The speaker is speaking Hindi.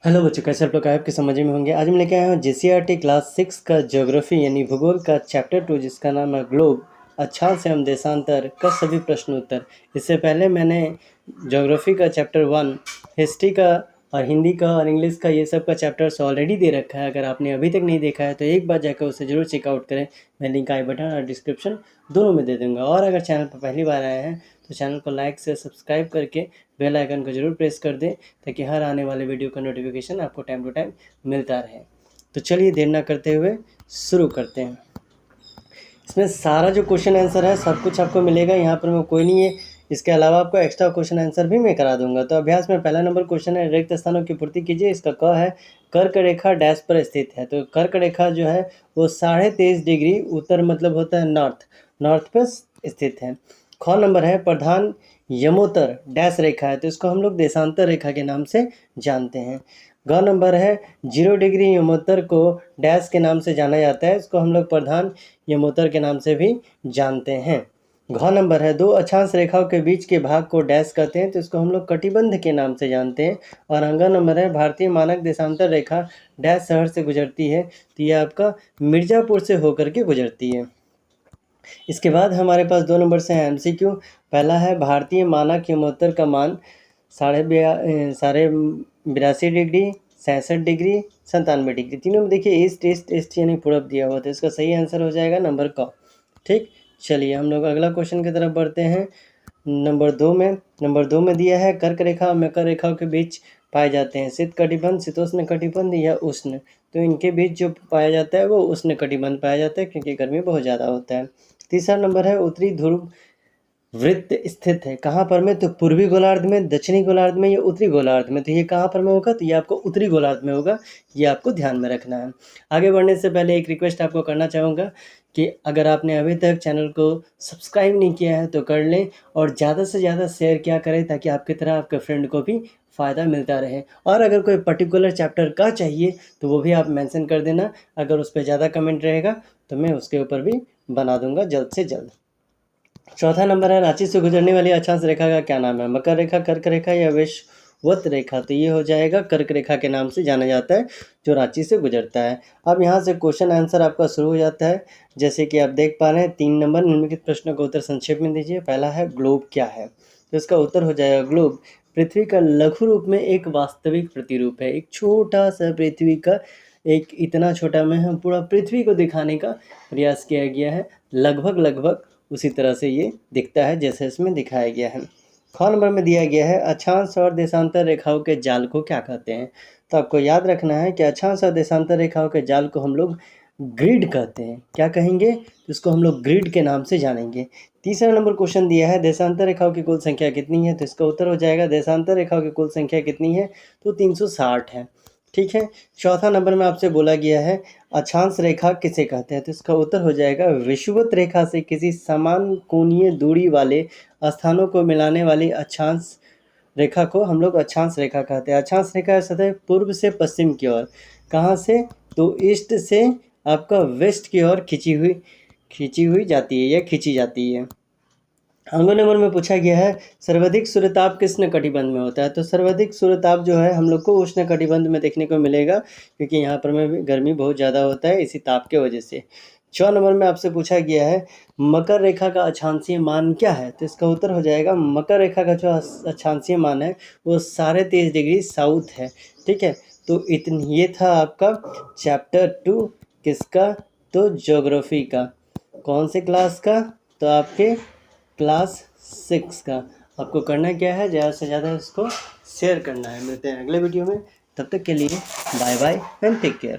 हेलो बच्चों, कैसे आप लोग आपके समझ में होंगे। आज हम लेके आए हैं JCRT क्लास 6 का ज्योग्राफी यानी भूगोल का चैप्टर 2 जिसका नाम है ग्लोब अक्षांश एवं देशांतर का सभी प्रश्न उत्तर। इससे पहले मैंने ज्योग्राफी का चैप्टर 1, हिस्ट्री का और हिंदी का और इंग्लिश का ये सब का चैप्टर्स ऑलरेडी दे रखा है। अगर आपने अभी तक नहीं देखा है तो एक बार जाकर उसे ज़रूर चेकआउट करें। मैं लिंक आई बटन और डिस्क्रिप्शन दोनों में दे दूँगा। और अगर चैनल पर पहली बार आए हैं तो चैनल को लाइक से सब्सक्राइब करके बेल आइकन को जरूर प्रेस कर दें ताकि हर आने वाले वीडियो का नोटिफिकेशन आपको टाइम टू टाइम मिलता रहे। तो चलिए देर ना करते हुए शुरू करते हैं। इसमें सारा जो क्वेश्चन आंसर है सब कुछ आपको मिलेगा, यहाँ पर मैं कोई नहीं है। इसके अलावा आपको एक्स्ट्रा क्वेश्चन आंसर भी मैं करा दूंगा। तो अभ्यास में पहला नंबर क्वेश्चन है, रिक्त स्थानों की पूर्ति कीजिए। इसका क है कर्क रेखा डैश पर स्थित है। तो कर्क रेखा जो है वो 23.5 डिग्री उत्तर मतलब होता है नॉर्थ पर स्थित है। ख नंबर है, प्रधान यमोत्तर डैश रेखा है। तो इसको हम लोग देशांतर रेखा के नाम से जानते हैं। ग नंबर है, 0 डिग्री यमोत्तर को डैश के नाम से जाना जाता है। इसको हम लोग प्रधान यमोत्तर के नाम से भी जानते हैं। घ नंबर है, 2 अक्षांश रेखाओं के बीच के भाग को डैश कहते हैं। तो इसको हम लोग कटिबंध के नाम से जानते हैं। और अंग नंबर है, भारतीय मानक देशांतर रेखा डैश शहर से गुजरती है। तो यह आपका मिर्ज़ापुर से होकर के गुजरती है। इसके बाद हमारे पास 2 नंबर से है MCQ। पहला है, भारतीय मानक यमोत्तर का मान 82 डिग्री, 67 डिग्री, 97 डिग्री। तीनों में देखिए ईस्ट यानी पूरब दिया हुआ था। इसका सही आंसर हो जाएगा नंबर क। ठीक, चलिए हम लोग अगला क्वेश्चन की तरफ बढ़ते हैं। नंबर दो में दिया है, कर्क रेखा और मकर रेखाओं के बीच पाए जाते हैं शीत कटिबंध, शीतोष्ण कटिबंध या उष्ण। तो इनके बीच जो पाया जाता है वो उष्ण कटिबंध पाया जाता है क्योंकि गर्मी बहुत ज़्यादा होता है। तीसरा नंबर है, उत्तरी ध्रुव वृत्त स्थित है कहाँ पर में। तो पूर्वी गोलार्ध में, दक्षिणी गोलार्ध में या उत्तरी गोलार्ध में। तो ये कहाँ पर में होगा, तो ये आपको उत्तरी गोलार्ध में होगा। ये आपको ध्यान में रखना है। आगे बढ़ने से पहले एक रिक्वेस्ट आपको करना चाहूँगा कि अगर आपने अभी तक चैनल को सब्सक्राइब नहीं किया है तो कर लें और ज़्यादा से ज़्यादा शेयर किया करें ताकि आपकी तरह आपके फ्रेंड को भी फ़ायदा मिलता रहे। और अगर कोई पर्टिकुलर चैप्टर का चाहिए तो वो भी आप मेंशन कर देना। अगर उस पर ज़्यादा कमेंट रहेगा तो मैं उसके ऊपर भी बना दूंगा जल्द से जल्द। चौथा नंबर है, रांची से गुजरने वाली अक्षांश रेखा का क्या नाम है। मकर रेखा, कर्क रेखा या वैश्वत रेखा। तो ये हो जाएगा कर्क रेखा के नाम से जाना जाता है जो रांची से गुजरता है। अब यहाँ से क्वेश्चन आंसर आपका शुरू हो जाता है। जैसे कि आप देख पा रहे हैं, 3 नंबर निम्नलिखित प्रश्नों का उत्तर संक्षेप में दीजिए। पहला है, ग्लोब क्या है। तो इसका उत्तर हो जाएगा, ग्लोब पृथ्वी का लघु रूप में एक वास्तविक प्रतिरूप है। एक छोटा सा पृथ्वी का, एक इतना छोटा में हम पूरा पृथ्वी को दिखाने का प्रयास किया गया है। लगभग उसी तरह से ये दिखता है जैसे इसमें दिखाया गया है। ख नंबर में दिया गया है, अक्षांश और देशांतर रेखाओं के जाल को क्या कहते हैं। तो आपको याद रखना है कि अक्षांश और देशांतर रेखाओं के जाल को हम लोग ग्रिड कहते हैं। क्या कहेंगे, तो इसको हम लोग ग्रिड के नाम से जानेंगे। तीसरा नंबर क्वेश्चन दिया है, देशांतर रेखाओं की कुल संख्या कितनी है। तो इसका उत्तर हो जाएगा, देशांतर रेखाओं की कुल संख्या कितनी है, तो 360 है। ठीक है। चौथा नंबर में आपसे बोला गया है, अक्षांश रेखा किसे कहते हैं। तो इसका उत्तर हो जाएगा, विषुवत रेखा से किसी समान कोणीय दूरी वाले स्थानों को मिलाने वाली अक्षांश रेखा को हम लोग अक्षांश रेखा कहते हैं। अक्षांश रेखा सतह पूर्व से पश्चिम की ओर, कहाँ से, तो ईस्ट से आपका वेस्ट की ओर खींची हुई जाती है या खींची जाती है। अंगों नंबर में पूछा गया है, सर्वाधिक सूर्यताप किस कटिबंध में होता है। तो सर्वाधिक सूर्यताप जो है हम लोग को उष्ण कटिबंध में देखने को मिलेगा क्योंकि यहाँ पर में गर्मी बहुत ज़्यादा होता है इसी ताप के वजह से। 6 नंबर में आपसे पूछा गया है, मकर रेखा का अक्षांशीय मान क्या है। तो इसका उत्तर हो जाएगा, मकर रेखा का जो अक्षांशीय मान है वो 23.5 डिग्री साउथ है। ठीक है। तो ये था आपका चैप्टर 2 किसका, तो ज्योग्राफी का। कौन से क्लास का, तो आपके क्लास 6 का। आपको करना क्या है, ज़्यादा से ज़्यादा इसको शेयर करना है। मिलते हैं अगले वीडियो में, तब तक के लिए bye bye and take care.